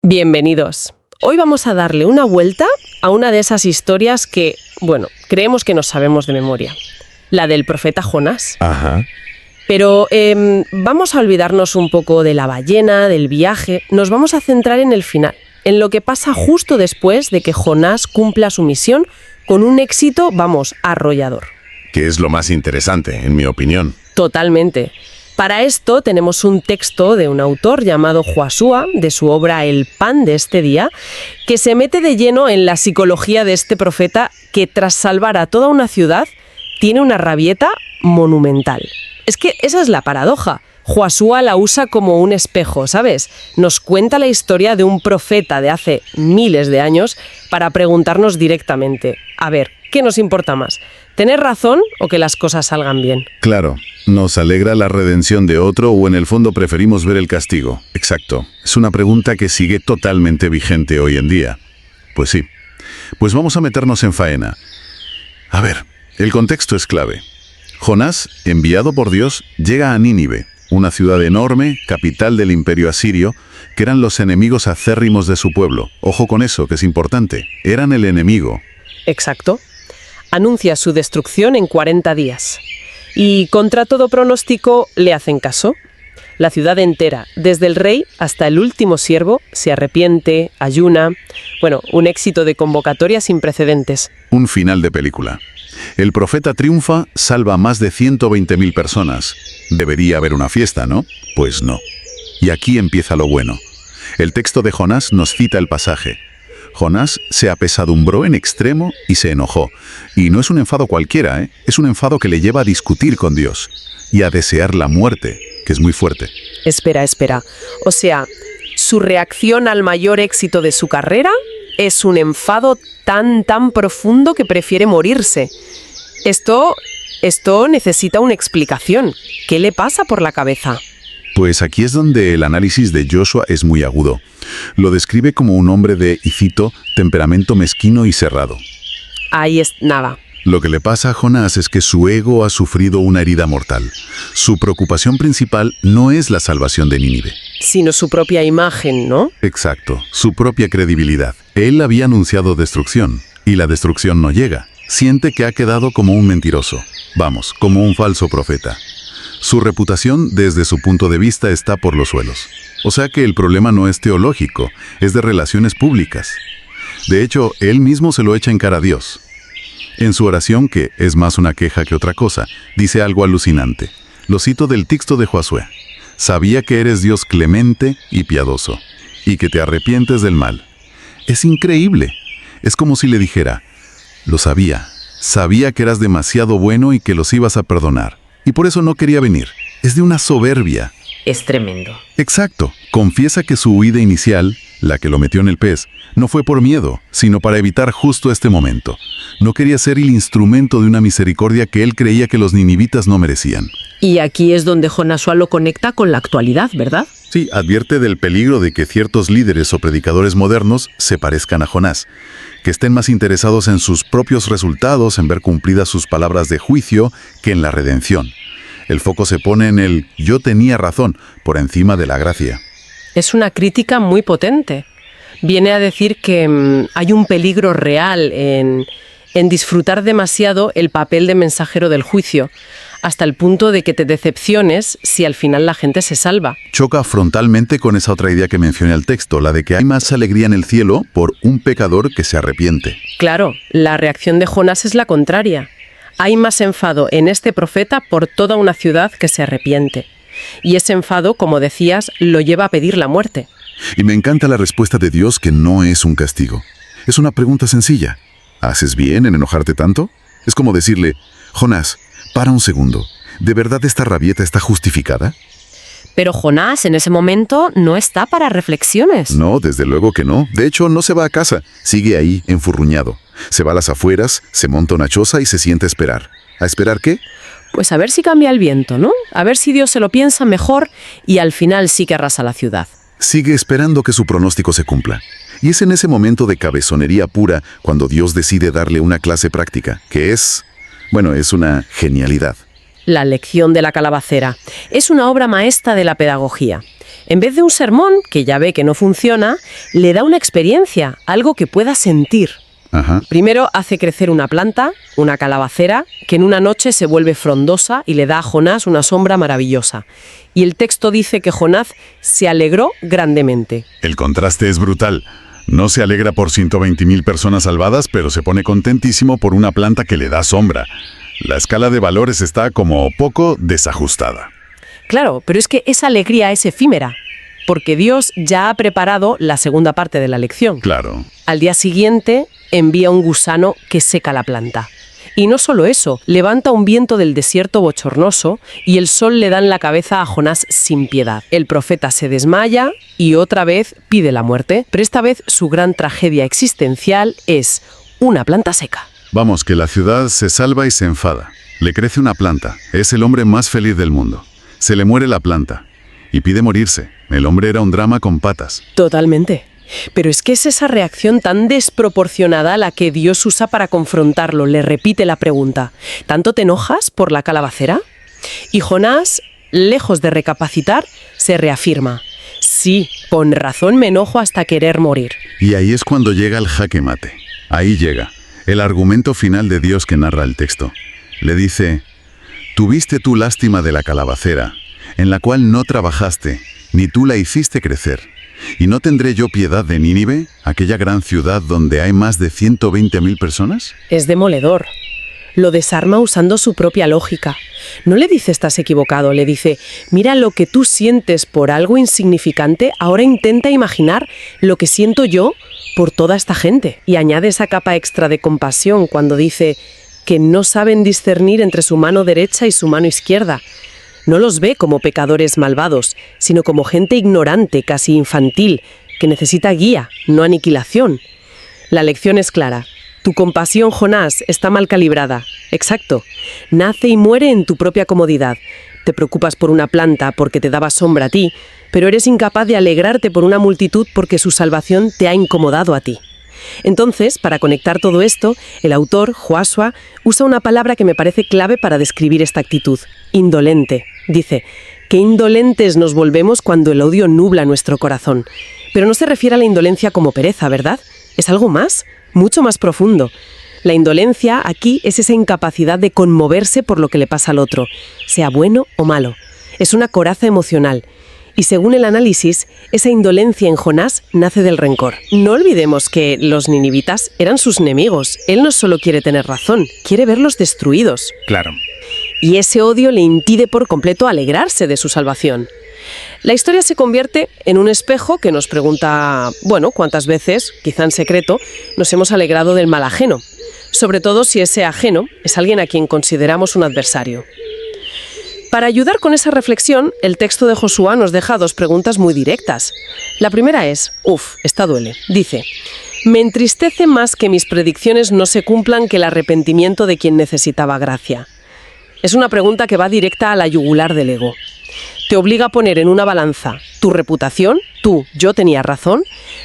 Bienvenidos. Hoy vamos a darle una vuelta a una de esas historias que, creemos que nos sabemos de memoria. La del profeta Jonás. Ajá. Pero vamos a olvidarnos un poco de la ballena, del viaje. Nos vamos a centrar en el final, en lo que pasa justo después de que Jonás cumpla su misión con un éxito, arrollador. Que es lo más interesante, en mi opinión. Totalmente. Para esto tenemos un texto de un autor llamado Josué, de su obra El pan de este día, que se mete de lleno en la psicología de este profeta que, tras salvar a toda una ciudad, tiene una rabieta monumental. Es que esa es la paradoja. Josué la usa como un espejo, ¿sabes? Nos cuenta la historia de un profeta de hace miles de años para preguntarnos directamente, a ver, ¿qué nos importa más? ¿Tener razón o que las cosas salgan bien? Claro, ¿nos alegra la redención de otro o en el fondo preferimos ver el castigo? Exacto. Es una pregunta que sigue totalmente vigente hoy en día. Pues sí. Pues vamos a meternos en faena. A ver, el contexto es clave. Jonás, enviado por Dios, llega a Nínive, una ciudad enorme, capital del imperio asirio, que eran los enemigos acérrimos de su pueblo. Ojo con eso, que es importante. Eran el enemigo. Exacto. Anuncia su destrucción en 40 días. Y contra todo pronóstico le hacen caso. La ciudad entera, desde el rey hasta el último siervo, se arrepiente, ayuna. Un éxito de convocatoria sin precedentes. Un final de película. El profeta triunfa, salva a más de 120.000 personas. Debería haber una fiesta, ¿no? Pues no. Y aquí empieza lo bueno. El texto de Jonás nos cita el pasaje. Jonás se apesadumbró en extremo y se enojó. Y no es un enfado cualquiera, ¿eh? Es un enfado que le lleva a discutir con Dios y a desear la muerte, que es muy fuerte. Espera. O sea, su reacción al mayor éxito de su carrera es un enfado tan profundo que prefiere morirse. Esto necesita una explicación. ¿Qué le pasa por la cabeza? Pues aquí es donde el análisis de Joshua es muy agudo. Lo describe como un hombre de, y cito, temperamento mezquino y cerrado. Ahí es nada. Lo que le pasa a Jonás es que su ego ha sufrido una herida mortal. Su preocupación principal no es la salvación de Nínive, sino su propia imagen, ¿no? Exacto, su propia credibilidad. Él había anunciado destrucción, y la destrucción no llega. Siente que ha quedado como un mentiroso. Como un falso profeta. Su reputación, desde su punto de vista, está por los suelos. O sea que el problema no es teológico, es de relaciones públicas. De hecho, él mismo se lo echa en cara a Dios. En su oración, que es más una queja que otra cosa, dice algo alucinante. Lo cito del texto de Josué. Sabía que eres Dios clemente y piadoso, y que te arrepientes del mal. Es increíble. Es como si le dijera, lo sabía. Sabía que eras demasiado bueno y que los ibas a perdonar. Y por eso no quería venir. Es de una soberbia. Es tremendo. Exacto. Confiesa que su huida inicial, la que lo metió en el pez, no fue por miedo, sino para evitar justo este momento. No quería ser el instrumento de una misericordia que él creía que los ninivitas no merecían. Y aquí es donde Josué lo conecta con la actualidad, ¿verdad? Sí, advierte del peligro de que ciertos líderes o predicadores modernos se parezcan a Jonás, que estén más interesados en sus propios resultados, en ver cumplidas sus palabras de juicio, que en la redención. El foco se pone en el yo tenía razón, por encima de la gracia. Es una crítica muy potente. Viene a decir que hay un peligro real en disfrutar demasiado el papel de mensajero del juicio, hasta el punto de que te decepciones si al final la gente se salva. Choca frontalmente con esa otra idea que menciona el texto, la de que hay más alegría en el cielo por un pecador que se arrepiente. Claro, la reacción de Jonás es la contraria. Hay más enfado en este profeta por toda una ciudad que se arrepiente. Y ese enfado, como decías, lo lleva a pedir la muerte. Y me encanta la respuesta de Dios, que no es un castigo. Es una pregunta sencilla. ¿Haces bien en enojarte tanto? Es como decirle, Jonás, para un segundo, ¿de verdad esta rabieta está justificada? Pero Jonás en ese momento no está para reflexiones. No, desde luego que no. De hecho, no se va a casa. Sigue ahí, enfurruñado. Se va a las afueras, se monta una choza y se siente a esperar. ¿A esperar qué? Pues a ver si cambia el viento, ¿no? A ver si Dios se lo piensa mejor y al final sí que arrasa la ciudad. Sigue esperando que su pronóstico se cumpla. Y es en ese momento de cabezonería pura cuando Dios decide darle una clase práctica, que es una genialidad. La lección de la calabacera. Es una obra maestra de la pedagogía. En vez de un sermón, que ya ve que no funciona, le da una experiencia, algo que pueda sentir. Ajá. Primero hace crecer una planta, una calabacera, que en una noche se vuelve frondosa y le da a Jonás una sombra maravillosa. Y el texto dice que Jonás se alegró grandemente. El contraste es brutal. No se alegra por 120.000 personas salvadas, pero se pone contentísimo por una planta que le da sombra. La escala de valores está como poco desajustada. Claro, pero es que esa alegría es efímera, porque Dios ya ha preparado la segunda parte de la lección. Claro. Al día siguiente envía un gusano que seca la planta. Y no solo eso, levanta un viento del desierto bochornoso y el sol le da en la cabeza a Jonás sin piedad. El profeta se desmaya y otra vez pide la muerte, pero esta vez su gran tragedia existencial es una planta seca. Vamos, que la ciudad se salva y se enfada. Le crece una planta. Es el hombre más feliz del mundo. Se le muere la planta. Y pide morirse. El hombre era un drama con patas. Totalmente. Pero es que es esa reacción tan desproporcionada la que Dios usa para confrontarlo. Le repite la pregunta: ¿tanto te enojas por la calabacera? Y Jonás, lejos de recapacitar, se reafirma: sí, con razón me enojo hasta querer morir. Y ahí es cuando llega el jaque mate. Ahí llega el argumento final de Dios que narra el texto. Le dice: tuviste tú lástima de la calabacera, en la cual no trabajaste, ni tú la hiciste crecer. ¿Y no tendré yo piedad de Nínive, aquella gran ciudad donde hay más de 120.000 personas? Es demoledor. Lo desarma usando su propia lógica. No le dice estás equivocado, le dice: mira lo que tú sientes por algo insignificante, ahora intenta imaginar lo que siento yo por toda esta gente. Y añade esa capa extra de compasión cuando dice que no saben discernir entre su mano derecha y su mano izquierda. No los ve como pecadores malvados, sino como gente ignorante, casi infantil, que necesita guía, no aniquilación. La lección es clara. Tu compasión, Jonás, está mal calibrada. Exacto. Nace y muere en tu propia comodidad. Te preocupas por una planta porque te daba sombra a ti, pero eres incapaz de alegrarte por una multitud porque su salvación te ha incomodado a ti. Entonces, para conectar todo esto, el autor, Joshua, usa una palabra que me parece clave para describir esta actitud: indolente. Dice: qué indolentes nos volvemos cuando el odio nubla nuestro corazón. Pero no se refiere a la indolencia como pereza, ¿verdad? Es algo más, mucho más profundo. La indolencia aquí es esa incapacidad de conmoverse por lo que le pasa al otro, sea bueno o malo. Es una coraza emocional. Y según el análisis, esa indolencia en Jonás nace del rencor. No olvidemos que los ninivitas eran sus enemigos. Él no solo quiere tener razón, quiere verlos destruidos. Claro. Y ese odio le impide por completo alegrarse de su salvación. La historia se convierte en un espejo que nos pregunta, bueno, cuántas veces, quizá en secreto, nos hemos alegrado del mal ajeno. Sobre todo si ese ajeno es alguien a quien consideramos un adversario. Para ayudar con esa reflexión, el texto de Josué nos deja dos preguntas muy directas. La primera es, esta duele. Dice: me entristece más que mis predicciones no se cumplan que el arrepentimiento de quien necesitaba gracia. Es una pregunta que va directa a la yugular del ego. Te obliga a poner en una balanza tu reputación, yo tenía razón,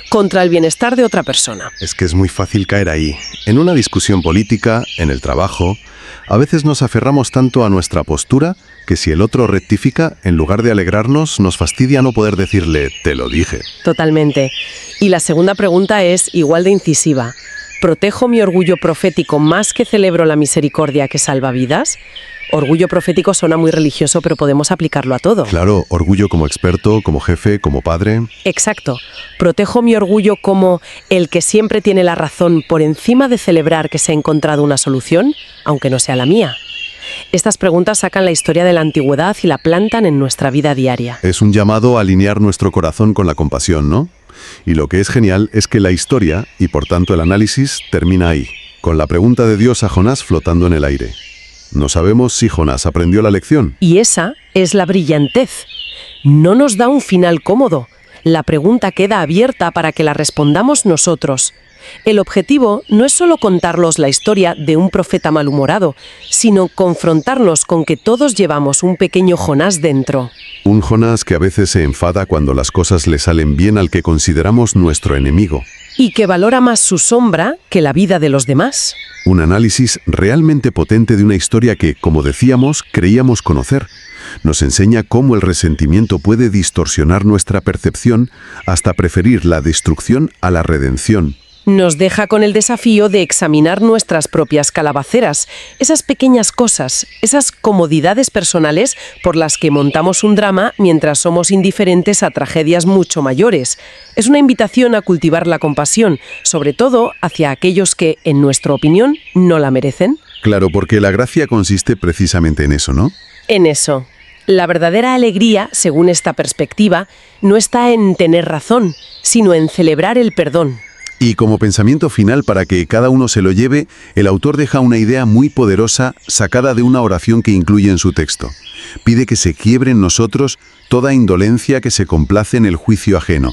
contra el bienestar de otra persona. Es que es muy fácil caer ahí. En una discusión política, en el trabajo, a veces nos aferramos tanto a nuestra postura que si el otro rectifica, en lugar de alegrarnos, nos fastidia no poder decirle, te lo dije. Totalmente. Y la segunda pregunta es igual de incisiva. ¿Protejo mi orgullo profético más que celebro la misericordia que salva vidas? Orgullo profético suena muy religioso, pero podemos aplicarlo a todo. Claro, orgullo como experto, como jefe, como padre. Exacto. Protejo mi orgullo como el que siempre tiene la razón por encima de celebrar que se ha encontrado una solución, aunque no sea la mía. Estas preguntas sacan la historia de la antigüedad y la plantan en nuestra vida diaria. Es un llamado a alinear nuestro corazón con la compasión, ¿no? Y lo que es genial es que la historia, y por tanto el análisis, termina ahí, con la pregunta de Dios a Jonás flotando en el aire. No sabemos si Jonás aprendió la lección. Y esa es la brillantez. No nos da un final cómodo. La pregunta queda abierta para que la respondamos nosotros. El objetivo no es solo contarlos la historia de un profeta malhumorado, sino confrontarnos con que todos llevamos un pequeño Jonás dentro. Un Jonás que a veces se enfada cuando las cosas le salen bien al que consideramos nuestro enemigo. Y que valora más su sombra que la vida de los demás. Un análisis realmente potente de una historia que, como decíamos, creíamos conocer. Nos enseña cómo el resentimiento puede distorsionar nuestra percepción hasta preferir la destrucción a la redención. Nos deja con el desafío de examinar nuestras propias calabaceras, esas pequeñas cosas, esas comodidades personales por las que montamos un drama mientras somos indiferentes a tragedias mucho mayores. Es una invitación a cultivar la compasión, sobre todo hacia aquellos que, en nuestra opinión, no la merecen. Claro, porque la gracia consiste precisamente en eso, ¿no? En eso. La verdadera alegría, según esta perspectiva, no está en tener razón, sino en celebrar el perdón. Y como pensamiento final para que cada uno se lo lleve, el autor deja una idea muy poderosa sacada de una oración que incluye en su texto. Pide que se quiebre en nosotros toda indolencia que se complace en el juicio ajeno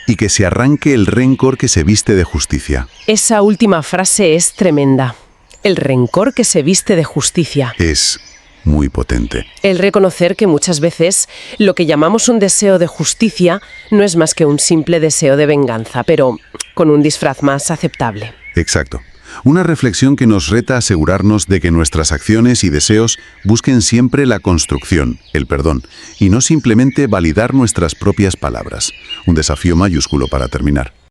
y que se arranque el rencor que se viste de justicia. Esa última frase es tremenda. El rencor que se viste de justicia. Es muy potente. El reconocer que muchas veces lo que llamamos un deseo de justicia no es más que un simple deseo de venganza, pero con un disfraz más aceptable. Exacto. Una reflexión que nos reta a asegurarnos de que nuestras acciones y deseos busquen siempre la construcción, el perdón, y no simplemente validar nuestras propias palabras. Un desafío mayúsculo para terminar.